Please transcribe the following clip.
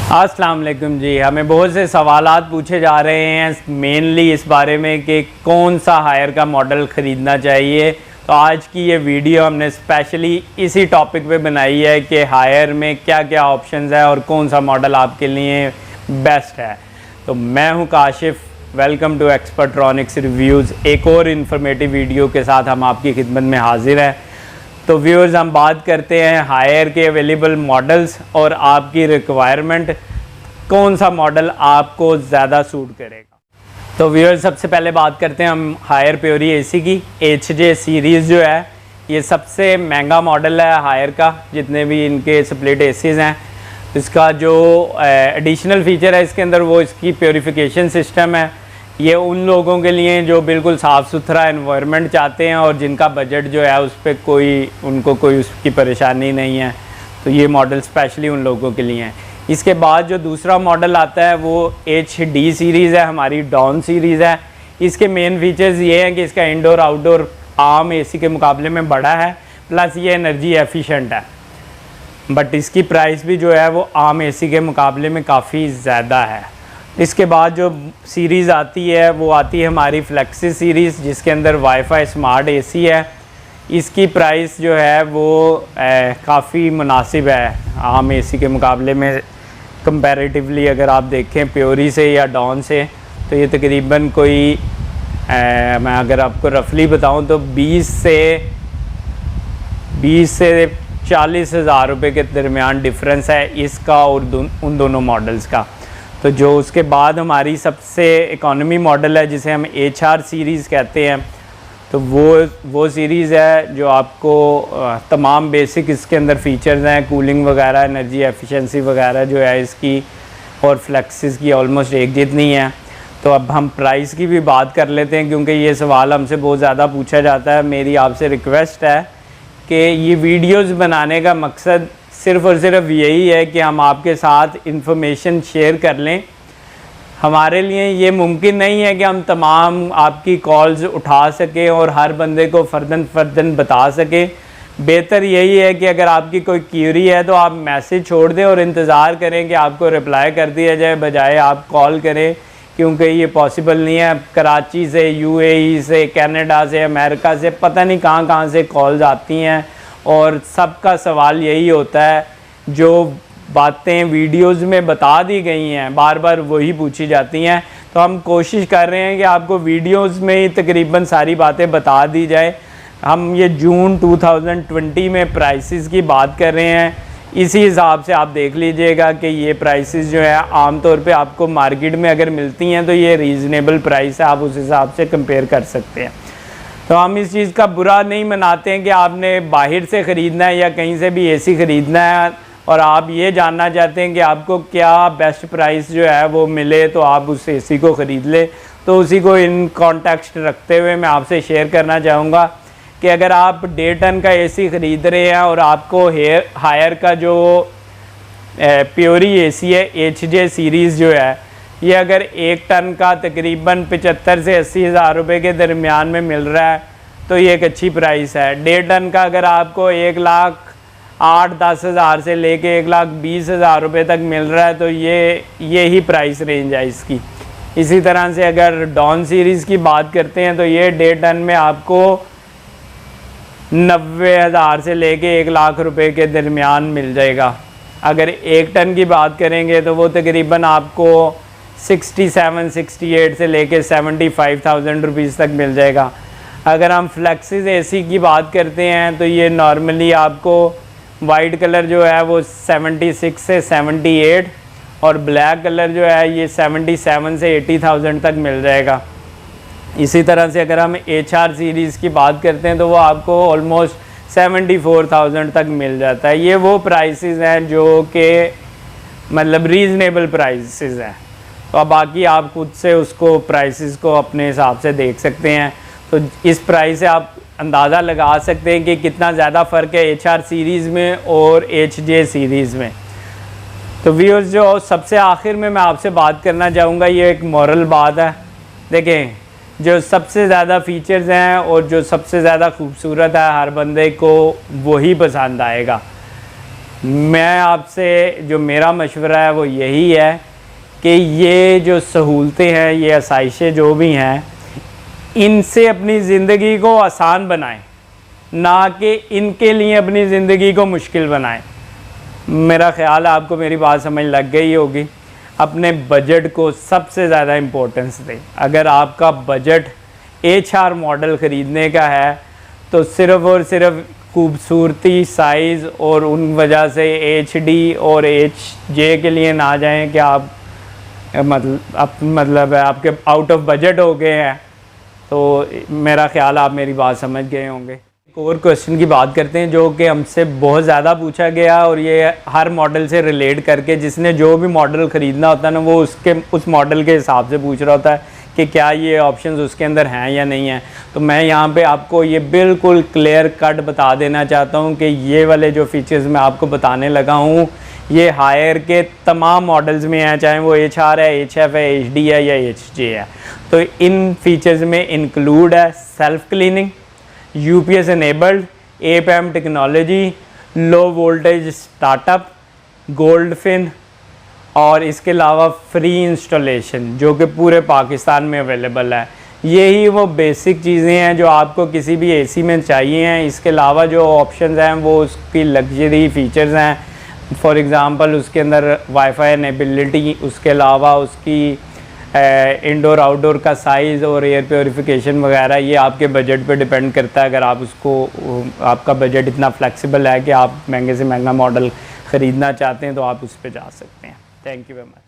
अस्सलाम वालेकुम जी। हमें बहुत से सवालात पूछे जा रहे हैं मेनली इस बारे में कि कौन सा हायर का मॉडल ख़रीदना चाहिए। तो आज की ये वीडियो हमने स्पेशली इसी टॉपिक पे बनाई है कि हायर में क्या क्या ऑप्शंस है और कौन सा मॉडल आपके लिए बेस्ट है। तो मैं हूँ काशिफ, वेलकम टू एक्सपर्ट्रॉनिक्स रिव्यूज़। एक और इन्फॉर्मेटिव वीडियो के साथ हम आपकी खिदमत में हाजिर हैं। तो व्यूअर्स, हम बात करते हैं हायर के अवेलेबल मॉडल्स और आपकी रिक्वायरमेंट, कौन सा मॉडल आपको ज़्यादा सूट करेगा। तो व्यूअर्स, सबसे पहले बात करते हैं हम हायर प्योरी एसी की। HJ सीरीज़ जो है ये सबसे महंगा मॉडल है हायर का, जितने भी इनके स्प्लिट एसीज़ हैं। इसका जो एडिशनल फ़ीचर है इसके अंदर वो इसकी प्योरीफिकेशन सिस्टम है। ये उन लोगों के लिए जो बिल्कुल साफ़ सुथरा एनवायरनमेंट चाहते हैं और जिनका बजट जो है उस पर उनको कोई उसकी परेशानी नहीं है, तो ये मॉडल स्पेशली उन लोगों के लिए है। इसके बाद जो दूसरा मॉडल आता है वो HD सीरीज़ है, हमारी डॉन सीरीज़ है। इसके मेन फीचर्स ये हैं कि इसका इंडोर आउटडोर आम AC के मुकाबले में बड़ा है, प्लस ये एनर्जी एफिशिएंट है। बट इसकी प्राइस भी जो है वो आम AC के मुकाबले में काफ़ी ज़्यादा है। इसके बाद जो सीरीज़ आती है वो आती है हमारी फ्लेक्सिस सीरीज़, जिसके अंदर वाईफाई स्मार्ट AC है। इसकी प्राइस जो है वो काफ़ी मुनासिब है आम AC के मुकाबले में कंपैरेटिवली। अगर आप देखें प्योरी से या डॉन से, तो ये तकरीबन कोई मैं अगर आपको रफली बताऊं तो 20 से 40 हज़ार रुपये के दरमियान डिफरेंस है इसका और उन दोनों मॉडल्स का। तो जो उसके बाद हमारी सबसे इकोनॉमी मॉडल है जिसे हम HR सीरीज़ कहते हैं, तो वो सीरीज़ है जो आपको तमाम बेसिक इसके अंदर फ़ीचर्स हैं, कूलिंग वगैरह, एनर्जी एफिशिएंसी वगैरह जो है इसकी और फ्लेक्सिस की ऑलमोस्ट एक जितनी है। तो अब हम प्राइस की भी बात कर लेते हैं, क्योंकि ये सवाल हमसे बहुत ज़्यादा पूछा जाता है। मेरी आपसे रिक्वेस्ट है कि ये वीडियोज़ बनाने का मकसद सिर्फ़ और सिर्फ यही है कि हम आपके साथ इन्फॉर्मेशन शेयर कर लें। हमारे लिए ये मुमकिन नहीं है कि हम तमाम आपकी कॉल्स उठा सकें और हर बंदे को फ़र्दन बता सकें। बेहतर यही है कि अगर आपकी कोई क्यूरी है तो आप मैसेज छोड़ दें और इंतज़ार करें कि आपको रिप्लाई कर दिया जाए, बजाय आप कॉल करें, क्योंकि ये पॉसिबल नहीं है। कराची से, UAE से, कनाडा से, अमेरिका से, पता नहीं कहाँ से कॉल्स आती हैं और सबका सवाल यही होता है, जो बातें वीडियोस में बता दी गई हैं बार बार वही पूछी जाती हैं। तो हम कोशिश कर रहे हैं कि आपको वीडियोस में ही तकरीबन सारी बातें बता दी जाए। हम ये जून 2020 में प्राइसेस की बात कर रहे हैं, इसी हिसाब से आप देख लीजिएगा कि ये प्राइसेस जो है आम तौर पे आपको मार्केट में अगर मिलती हैं तो ये रीज़नेबल प्राइस है, आप उस हिसाब से कंपेयर कर सकते हैं। तो हम इस चीज़ का बुरा नहीं मनाते हैं कि आपने बाहर से ख़रीदना है या कहीं से भी AC ख़रीदना है और आप ये जानना चाहते हैं कि आपको क्या बेस्ट प्राइस जो है वो मिले, तो आप उस AC को ख़रीद लें। तो उसी को इन कॉन्टेक्स्ट रखते हुए मैं आपसे शेयर करना चाहूँगा कि अगर आप 1.5 टन का AC ख़रीद रहे हैं और आपको हायर का जो प्योरी AC है HJ सीरीज़ जो है, ये अगर 1 टन का तकरीबन 75 से 80 हज़ार रुपये के दरमियान में मिल रहा है, तो ये एक अच्छी प्राइस है। 1.5 टन का अगर आपको 1,08,10 हज़ार से लेके 1,20,000 रुपये तक मिल रहा है, तो ये ही प्राइस रेंज है इसकी। इसी तरह से अगर डॉन सीरीज़ की बात करते हैं तो ये 1.5 टन में आपको 90 हज़ार से लेके 1 लाख रुपये के दरमियान मिल जाएगा। अगर 1 टन की बात करेंगे तो वो तकरीबन आपको 67, 68 से लेके 75,000 रुपीज़ तक मिल जाएगा। अगर हम फ्लेक्सिस AC की बात करते हैं तो ये नॉर्मली आपको वाइट कलर जो है वो 76 से 78 और ब्लैक कलर जो है ये 77 से 80,000 तक मिल जाएगा। इसी तरह से अगर हम HR सीरीज़ की बात करते हैं तो वो आपको ऑलमोस्ट 74,000 तक मिल जाता है। ये वो प्राइसेस हैं जो कि मतलब रीज़नेबल प्राइसेस हैं। तो अब बाकी आप खुद से उसको प्राइसेस को अपने हिसाब से देख सकते हैं। तो इस प्राइस से आप अंदाज़ा लगा सकते हैं कि कितना ज़्यादा फ़र्क है HR सीरीज़ में और HJ सीरीज़ में। तो व्यूअर्स, जो सबसे आखिर में मैं आपसे बात करना चाहूँगा, ये एक मॉरल बात है। देखें, जो सबसे ज़्यादा फ़ीचर्स हैं और जो सबसे ज़्यादा खूबसूरत है, हर बंदे को वही पसंद आएगा। मैं आपसे जो मेरा मशवरा है वो यही है कि ये जो सहूलतें हैं, ये आसाइशें जो भी हैं, इनसे अपनी ज़िंदगी को आसान बनाएं, ना कि इनके लिए अपनी ज़िंदगी को मुश्किल बनाएं। मेरा ख़्याल है आपको मेरी बात समझ लग गई होगी। अपने बजट को सबसे ज़्यादा इम्पोर्टेंस दें। अगर आपका बजट HR मॉडल ख़रीदने का है तो सिर्फ़ और सिर्फ खूबसूरती, साइज़ और उन वजह से HD और HJ के लिए ना जाएं कि आप मतलब आपके आउट ऑफ बजट हो गए हैं। तो मेरा ख़्याल आप मेरी बात समझ गए होंगे। एक और क्वेश्चन की बात करते हैं जो कि हमसे बहुत ज़्यादा पूछा गया, और ये हर मॉडल से रिलेट करके जिसने जो भी मॉडल ख़रीदना होता है ना, वो उस मॉडल के हिसाब से पूछ रहा होता है कि क्या ये ऑप्शंस उसके अंदर हैं या नहीं हैं। तो मैं यहाँ पे आपको ये बिल्कुल क्लियर कट बता देना चाहता हूँ कि ये वाले जो फीचर्स मैं आपको बताने लगा हूँ, ये हायर के तमाम मॉडल्स में हैं, चाहे वो HR है, HF है, HD है या HJ है। तो इन फीचर्स में इंक्लूड है self cleaning, UPS enabled, APAM technology, low voltage startup, gold fin, और इसके अलावा फ्री इंस्टॉलेशन जो कि पूरे पाकिस्तान में अवेलेबल है। यही वो बेसिक चीज़ें हैं जो आपको किसी भी AC में चाहिए हैं। इसके अलावा जो ऑप्शंस हैं वो उसकी लग्जरी फीचर्स हैं। फॉर एग्ज़ाम्पल उसके अंदर वाईफाई एनेबिलिटी, उसके अलावा उसकी इंडोर आउटडोर का साइज़ और एयर प्योरीफिकेशन वगैरह, ये आपके बजट पे डिपेंड करता है। अगर आप आपका बजट इतना फ्लेक्सिबल है कि आप महंगे से महंगा मॉडल ख़रीदना चाहते हैं तो आप उस पर जा सकते हैं। Thank you very much.